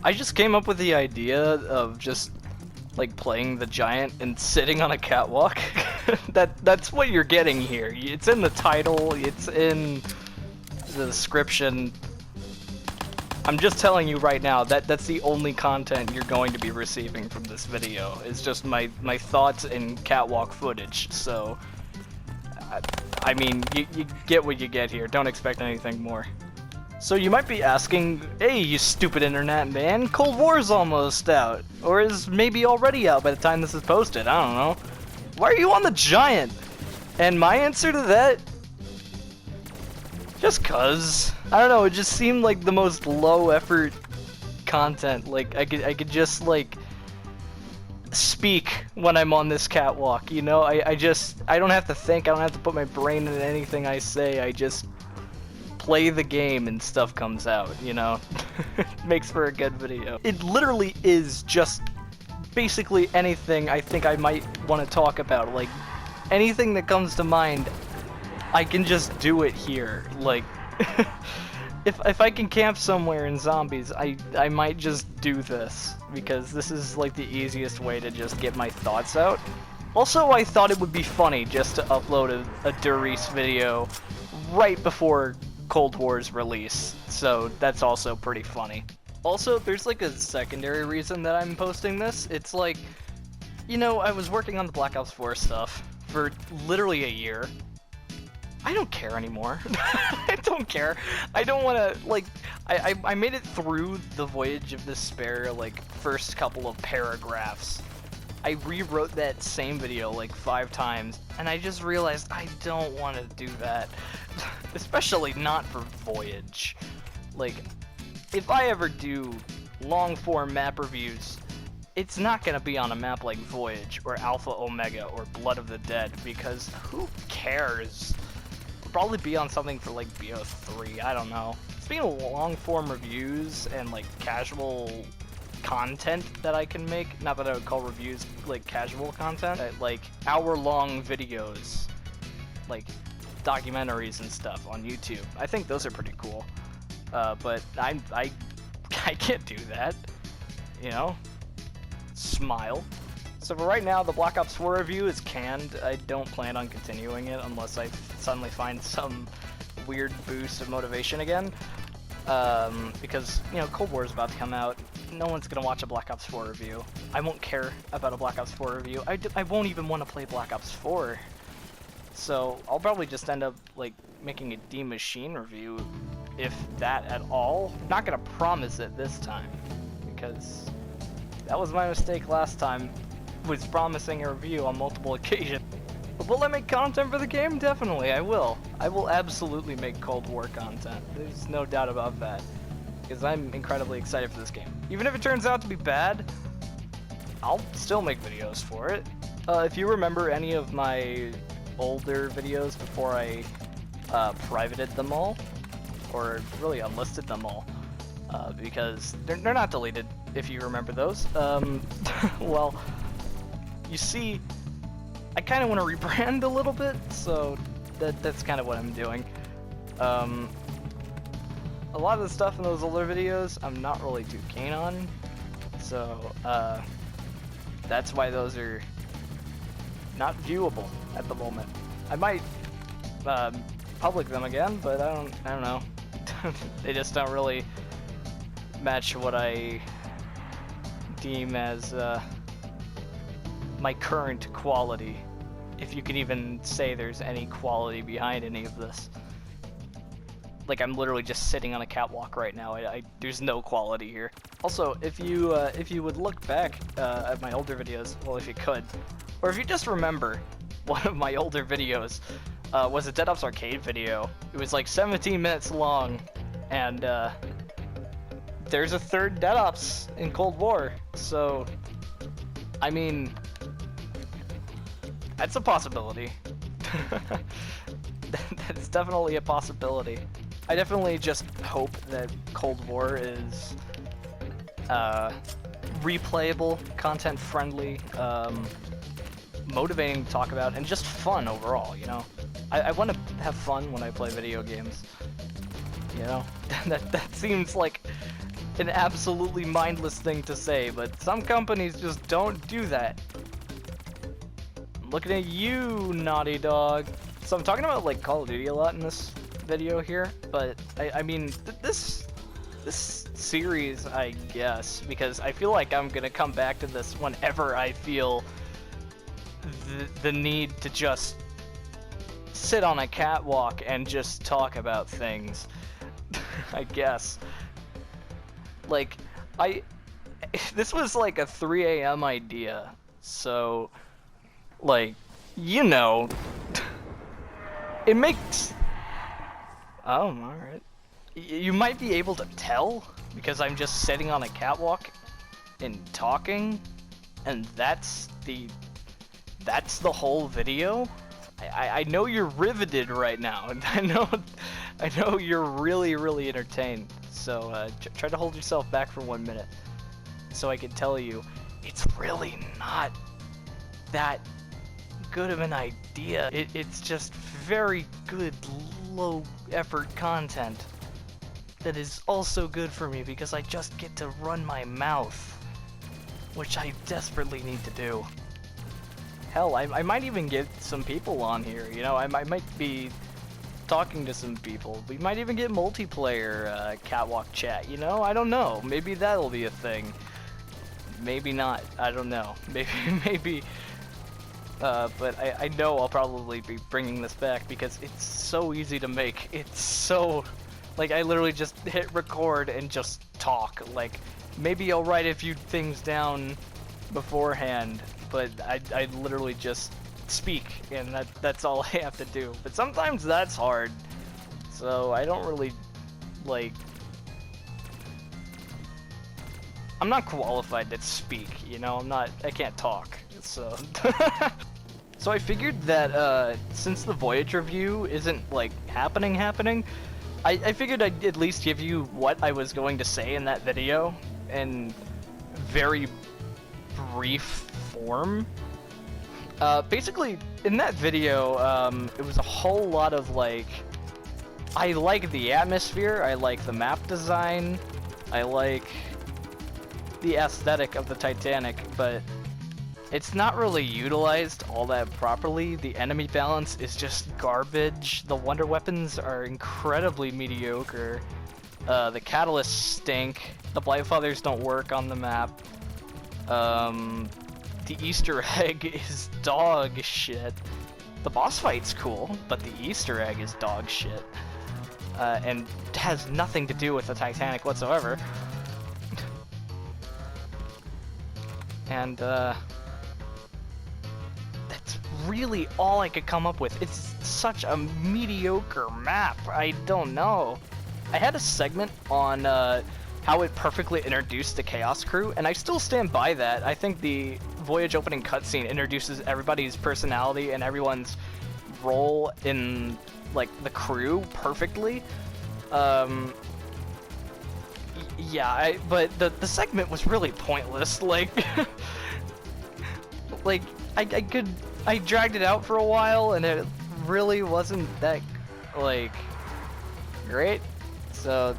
I just came up with the idea of just like playing the giant and sitting on a catwalk. That's what you're getting here. It's in the title, it's in the description. I'm just telling you right now that that's the only content you're going to be receiving from this video. It's just my thoughts and catwalk footage. So I mean, you get what you get here. Don't expect anything more. So you might be asking, hey, you stupid internet man, Cold War's almost out. Or is maybe already out by the time this is posted, I don't know. Why are you on the giant? And my answer to that, just cuz. I don't know, it just seemed like the most low effort content. Like, I could just, like, speak when I'm on this catwalk, you know? I don't have to think, I don't have to put my brain in anything I say, I just play the game and stuff comes out, you know? Makes for a good video. It literally is just basically anything I think I might want to talk about. Like, anything that comes to mind, I can just do it here. Like, if I can camp somewhere in zombies, I might just do this, because this is like the easiest way to just get my thoughts out. Also, I thought it would be funny just to upload a Durice video right before Cold War's release, so that's also pretty funny. Also, there's like a secondary reason that I'm posting this. It's like, you know, I was working on the Black Ops 4 stuff for literally a year. I don't care anymore. I don't care. I don't want to, like, I made it through the Voyage of Despair, like, first couple of paragraphs. I rewrote that same video like 5 times, and I just realized I don't want to do that. Especially not for Voyage. Like, if I ever do long-form map reviews, it's not gonna be on a map like Voyage, or Alpha Omega, or Blood of the Dead, because who cares? It'll probably be on something for like BO3, I don't know. Speaking of long-form reviews and like casual content that I can make, not that I would call reviews like casual content, like hour-long videos, like documentaries and stuff on YouTube. I think those are pretty cool, but I can't do that, you know? Smile. So for right now, the Black Ops 4 review is canned. I don't plan on continuing it unless I suddenly find some weird boost of motivation again, because, you know, Cold War is about to come out. No one's gonna watch a Black Ops 4 review. I won't care about a Black Ops 4 review. I won't even want to play Black Ops 4. So I'll probably just end up like making a D Machine review, if that at all. Not gonna promise it this time, because that was my mistake last time, was promising a review on multiple occasions. But will I make content for the game? Definitely, I will. I will absolutely make Cold War content. There's no doubt about that, because I'm incredibly excited for this game. Even if it turns out to be bad, I'll still make videos for it. If you remember any of my older videos before I privated them all, or really unlisted them all, because they're not deleted, if you remember those. Well, you see, I kind of want to rebrand a little bit, so that's kind of what I'm doing. A lot of the stuff in those older videos I'm not really too keen on, so that's why those are not viewable at the moment. I might public them again, but I don't know. They just don't really match what I deem as my current quality, if you can even say there's any quality behind any of this. Like, I'm literally just sitting on a catwalk right now. There's no quality here. Also, if you would look back at my older videos, well, if you could, or if you just remember, one of my older videos was a Dead Ops Arcade video. It was like 17 minutes long, and there's a third Dead Ops in Cold War, so, I mean, that's a possibility. That's definitely a possibility. I definitely just hope that Cold War is replayable, content-friendly, motivating to talk about, and just fun overall, you know? I want to have fun when I play video games, you know? That seems like an absolutely mindless thing to say, but some companies just don't do that. I'm looking at you, Naughty Dog. So I'm talking about like Call of Duty a lot in this video here, but I mean this series, I guess, because I feel like I'm gonna come back to this whenever I feel the need to just sit on a catwalk and just talk about things. I guess. Like, this was like a 3 a.m. idea, so, like, you know, it makes... Oh, alright. You might be able to tell, because I'm just sitting on a catwalk and talking, and that's the whole video. I know you're riveted right now, and I know you're really entertained. So try to hold yourself back for 1 minute, so I can tell you, it's really not that good of an idea. It's just very good, low-effort content that is also good for me because I just get to run my mouth, which I desperately need to do. Hell, I might even get some people on here, you know, I might be talking to some people. We might even get multiplayer catwalk chat, you know? I don't know. Maybe that'll be a thing. Maybe not. I don't know. Maybe. But I know I'll probably be bringing this back because it's so easy to make. It's so... Like, I literally just hit record and just talk. Like, maybe I'll write a few things down beforehand, but I literally just speak, and that's all I have to do. But sometimes that's hard, so I don't really, like... I'm not qualified to speak, you know? I can't talk, so... So I figured that, since the Voyage review isn't, like, happening, I figured I'd at least give you what I was going to say in that video, in very brief form. Basically, in that video, it was a whole lot of, like, I like the atmosphere, I like the map design, I like the aesthetic of the Titanic, but it's not really utilized all that properly. The enemy balance is just garbage. The wonder weapons are incredibly mediocre. The catalysts stink. The Blightfathers don't work on the map. The Easter egg is dog shit. The boss fight's cool, but the Easter egg is dog shit. And has nothing to do with the Titanic whatsoever. And, that's really all I could come up with. It's such a mediocre map. I don't know. I had a segment on, how it perfectly introduced the Chaos Crew, and I still stand by that. I think the Voyage opening cutscene introduces everybody's personality and everyone's role in, like, the crew perfectly. Yeah, but the segment was really pointless. Like, like I dragged it out for a while, and it really wasn't that, like, great. So.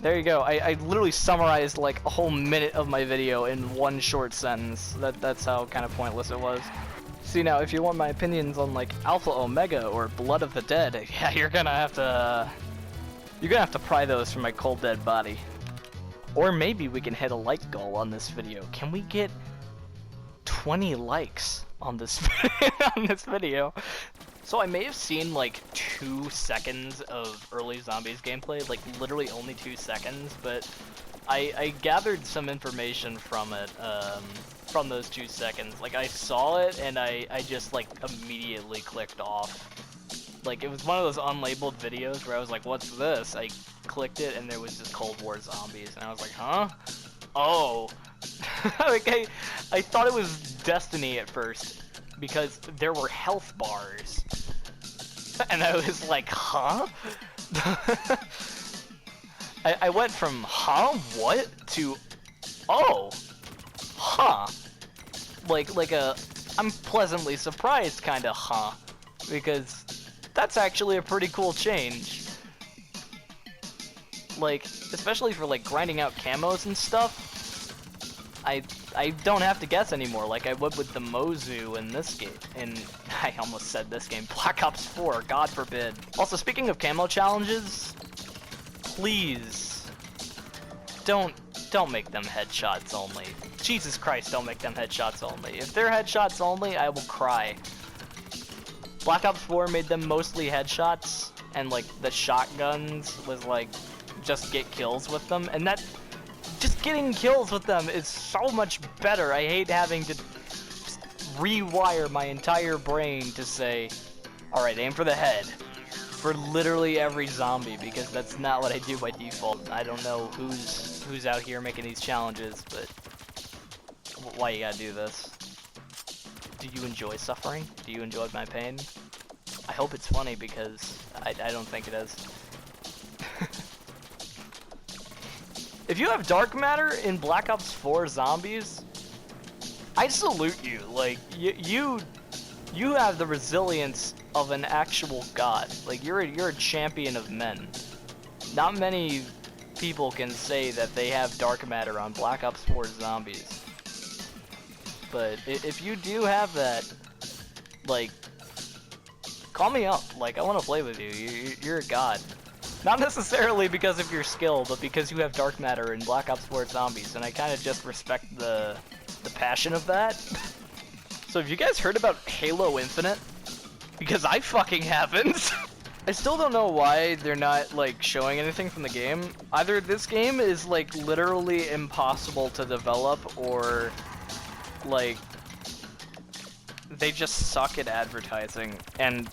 There you go. I literally summarized like a whole minute of my video in one short sentence. That's how kind of pointless it was. See, now if you want my opinions on like Alpha Omega or Blood of the Dead, yeah, you're gonna have to pry those from my cold dead body. Or maybe we can hit a like goal on this video. Can we get 20 likes on this video? So I may have seen like 2 seconds of early Zombies gameplay, like literally only 2 seconds, but I gathered some information from it, from those 2 seconds. Like I saw it and I just like immediately clicked off. Like it was one of those unlabeled videos where I was like, what's this? I clicked it and there was just Cold War Zombies and I was like, huh? Oh. Like I thought it was Destiny at first, because there were health bars. And I was like, huh? I went from, huh? What? To, oh. Huh. Like a, I'm pleasantly surprised kind of huh. Because that's actually a pretty cool change. Like, especially for like grinding out camos and stuff, I don't have to guess anymore like I would with the Mozu in this game. And I almost said this game, Black Ops 4, God forbid. Also, speaking of camo challenges, please don't make them headshots only. Jesus Christ, don't make them headshots only. If they're headshots only, I will cry. Black Ops 4 made them mostly headshots, and like the shotguns was like just get kills with them, and that just getting kills with them is so much better. I hate having to rewire my entire brain to say, alright, aim for the head for literally every zombie, because that's not what I do by default. I don't know who's out here making these challenges, but why you gotta do this? Do you enjoy suffering? Do you enjoy my pain? I hope it's funny, because I don't think it is. If you have dark matter in Black Ops 4 Zombies, I salute you. Like, you have the resilience of an actual god. Like, you're a champion of men. Not many people can say that they have dark matter on Black Ops 4 Zombies. But if you do have that, like, call me up. Like, I want to play with you. You're a god. Not necessarily because of your skill, but because you have dark matter in Black Ops 4 Zombies, and I kind of just respect the passion of that. So have you guys heard about Halo Infinite? Because I fucking haven't. I still don't know why they're not, like, showing anything from the game. Either this game is, like, literally impossible to develop, or, like, they just suck at advertising. And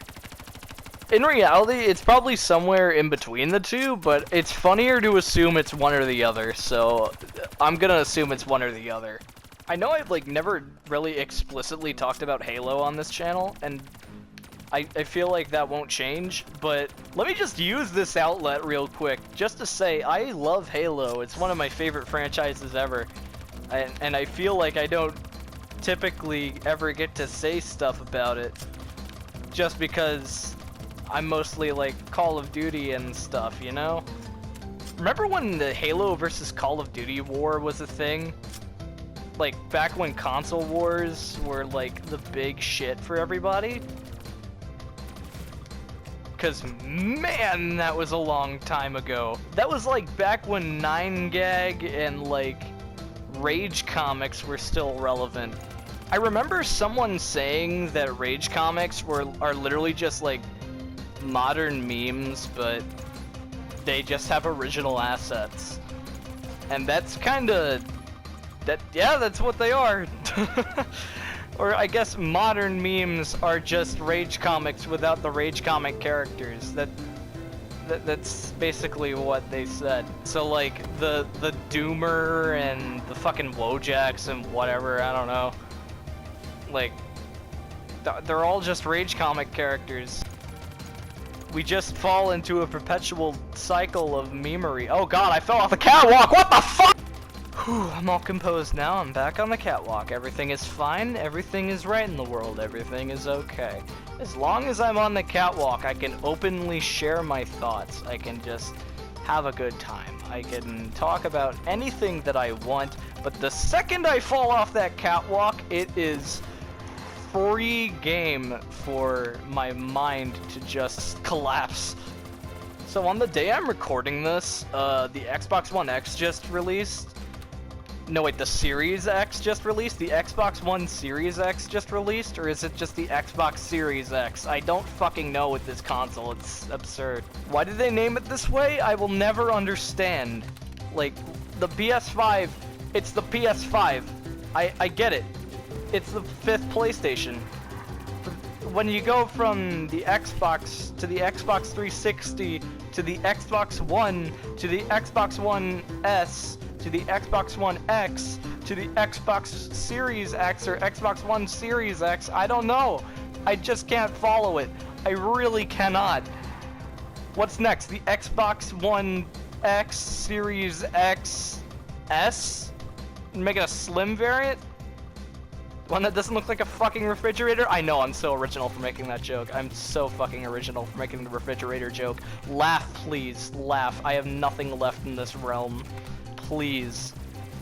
in reality, it's probably somewhere in between the two, but it's funnier to assume it's one or the other, so I'm gonna assume it's one or the other. I know I've, like, never really explicitly talked about Halo on this channel, and I feel like that won't change, but let me just use this outlet real quick, just to say I love Halo. It's one of my favorite franchises ever, and I feel like I don't typically ever get to say stuff about it, just because I'm mostly like Call of Duty and stuff, you know? Remember when the Halo versus Call of Duty war was a thing? Like, back when console wars were like the big shit for everybody? Cause man, that was a long time ago. That was like back when 9gag and like Rage comics were still relevant. I remember someone saying that Rage comics are literally just like modern memes, but they just have original assets. And that's kinda that's what they are. Or I guess modern memes are just Rage comics without the Rage comic characters. That's basically what they said. So like the Doomer and the fucking Wojaks and whatever, I don't know. Like they're all just Rage comic characters. We just fall into a perpetual cycle of memery. Oh god, I fell off the catwalk! What the fuck?! Whew, I'm all composed now. I'm back on the catwalk. Everything is fine. Everything is right in the world. Everything is okay. As long as I'm on the catwalk, I can openly share my thoughts. I can just have a good time. I can talk about anything that I want, but the second I fall off that catwalk, it is free game for my mind to just collapse. So on the day I'm recording this, the Xbox One X just released. No wait, the Series X just released? The Xbox One Series X just released? Or is it just the Xbox Series X? I don't fucking know with this console, it's absurd. Why did they name it this way? I will never understand. Like, the PS5, it's the PS5. I get it. It's the 5th PlayStation. When you go from the Xbox to the Xbox 360 to the Xbox One to the Xbox One S to the Xbox One X to the Xbox Series X or Xbox One Series X, I don't know. I just can't follow it. I really cannot. What's next? The Xbox One X Series X S? Make it a slim variant? One that doesn't look like a fucking refrigerator? I know, I'm so original for making that joke. I'm so fucking original for making the refrigerator joke. Laugh, please. Laugh. I have nothing left in this realm. Please.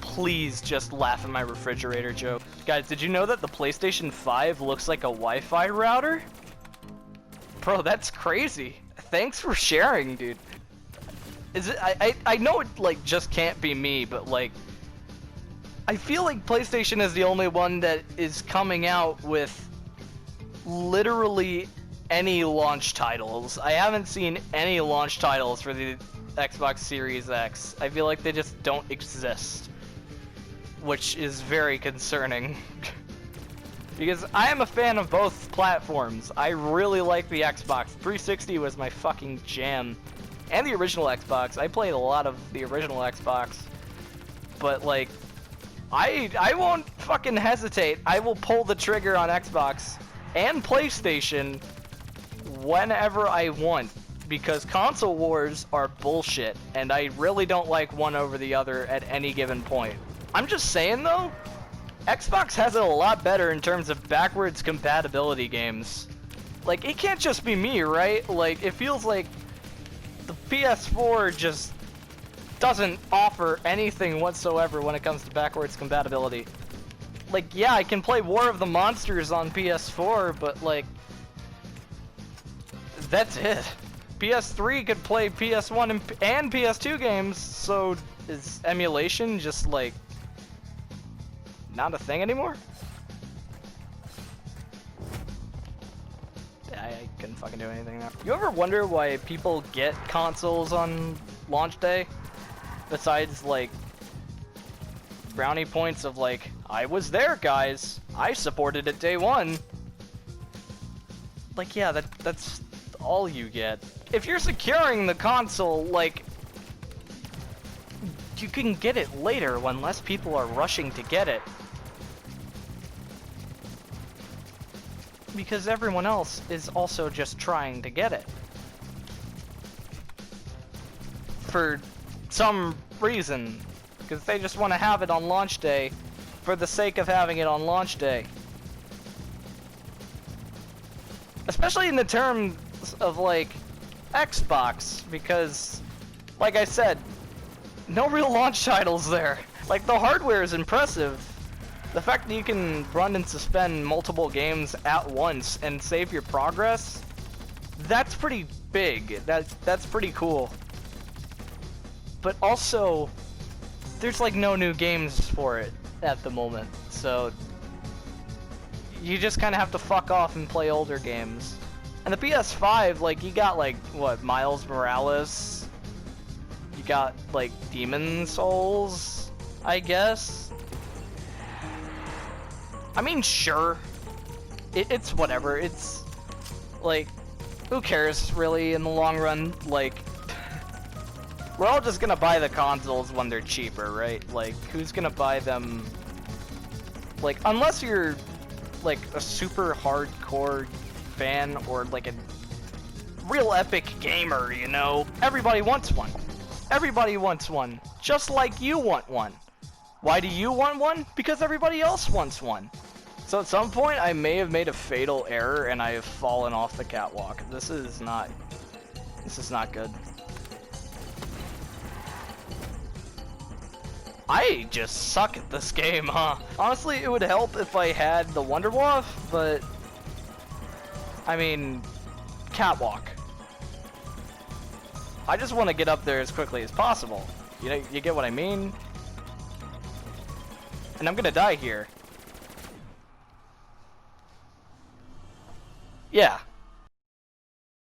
Please just laugh at my refrigerator joke. Guys, did you know that the PlayStation 5 looks like a Wi-Fi router? Bro, that's crazy. Thanks for sharing, dude. Is it? I know it, like, just can't be me, but, like, I feel like PlayStation is the only one that is coming out with literally any launch titles. I haven't seen any launch titles for the Xbox Series X. I feel like they just don't exist, which is very concerning. Because I am a fan of both platforms. I really like the Xbox. 360 was my fucking jam. And the original Xbox. I played a lot of the original Xbox. But, like, I won't fucking hesitate. I will pull the trigger on Xbox and PlayStation whenever I want, because console wars are bullshit, and I really don't like one over the other at any given point. I'm just saying though, Xbox has it a lot better in terms of backwards compatibility games. Like, it can't just be me, right? Like, it feels like the PS4 just doesn't offer anything whatsoever when it comes to backwards compatibility. Like, yeah, I can play War of the Monsters on PS4, but, like, that's it. PS3 could play PS1 and PS2 games, so is emulation just, like, not a thing anymore? I couldn't fucking do anything now. You ever wonder why people get consoles on launch day? Besides, like, brownie points of, like, I was there, guys. I supported it day one. Like, yeah, that's all you get. If you're securing the console, like, you can get it later when less people are rushing to get it. Because everyone else is also just trying to get it. For some reason, because they just want to have it on launch day for the sake of having it on launch day. Especially in the terms of, like, Xbox, because, like I said, no real launch titles there. Like, the hardware is impressive. The fact that you can run and suspend multiple games at once and save your progress, that's pretty big. That's pretty cool. But also, there's like no new games for it at the moment, so you just kind of have to fuck off and play older games. And the PS5, like, you got, like, what, Miles Morales? You got, like, Demon Souls, I guess? I mean, sure. It's whatever. It's, like, who cares, really, in the long run? Like, we're all just gonna buy the consoles when they're cheaper, right? Like, who's gonna buy them? Like, unless you're, like, a super hardcore fan or, like, a real epic gamer, you know? Everybody wants one. Everybody wants one. Just like you want one. Why do you want one? Because everybody else wants one. So at some point, I may have made a fatal error and I have fallen off the catwalk. This is not good. I just suck at this game, huh? Honestly, it would help if I had the Wonder Waff, but I mean, catwalk. I just want to get up there as quickly as possible. You know, you get what I mean? And I'm gonna die here. Yeah.